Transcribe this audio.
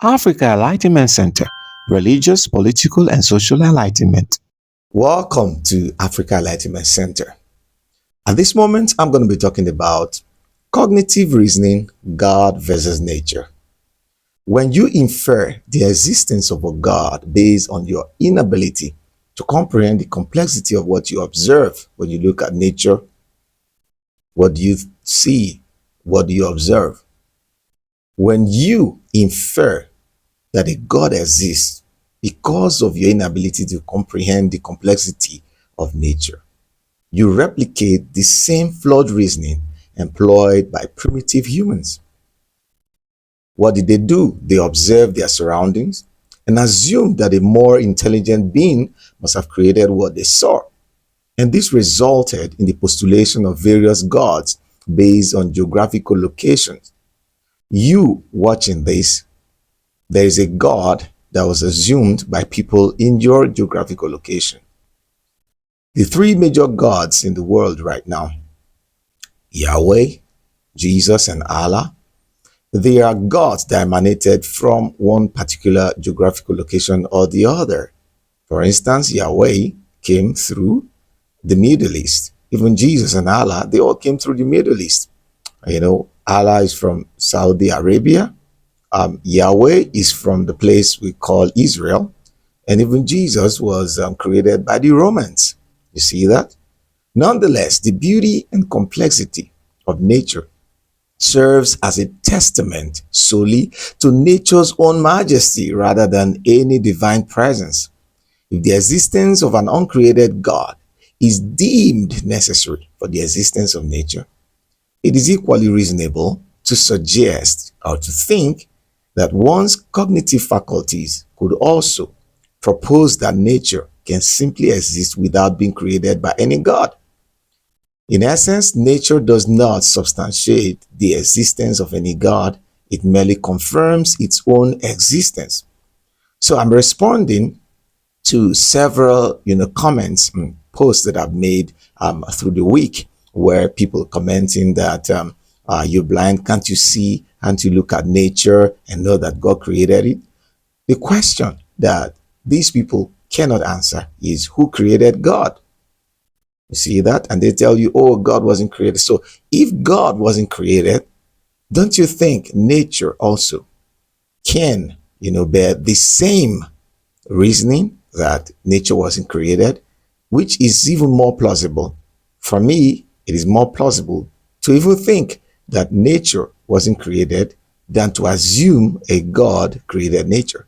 Africa Enlightenment Center, Religious, Political, and Social Enlightenment. Welcome to Africa Enlightenment Center. At this moment, I'm going to be talking about cognitive reasoning, God versus nature. When you infer the existence of a God based on your inability to comprehend the complexity of what you observe when you look at nature, what do you see? What do you observe? When you infer that a God exists because of your inability to comprehend the complexity of nature, you replicate the same flawed reasoning employed by primitive humans. What did they do? They observed their surroundings and assumed that a more intelligent being must have created what they saw. And this resulted in the postulation of various gods based on geographical locations. You watching this, there is a God that was assumed by people in your geographical location. The three major gods in the world right now, Yahweh, Jesus, and Allah, they are gods that emanated from one particular geographical location or the other. For instance, Yahweh came through the Middle East. Even Jesus and Allah, they all came through the Middle East. Allah is from Saudi Arabia. Yahweh is from the place we call Israel. And even Jesus was created by the Romans. You see that? Nonetheless, the beauty and complexity of nature serves as a testament solely to nature's own majesty rather than any divine presence. If the existence of an uncreated God is deemed necessary for the existence of nature, it is equally reasonable to suggest or to think that one's cognitive faculties could also propose that nature can simply exist without being created by any God. In essence, nature does not substantiate the existence of any God, it merely confirms its own existence. So I'm responding to several comments and posts that I've made through the week, where people commenting that you're blind, can't you see, can't you look at nature and know that God created it? The question that these people cannot answer is, who created God? You see that? And they tell you, oh, God wasn't created. So if God wasn't created, don't you think nature also can bear the same reasoning that nature wasn't created, which is even more plausible? For me, it is more plausible to even think that nature wasn't created than to assume a God created nature.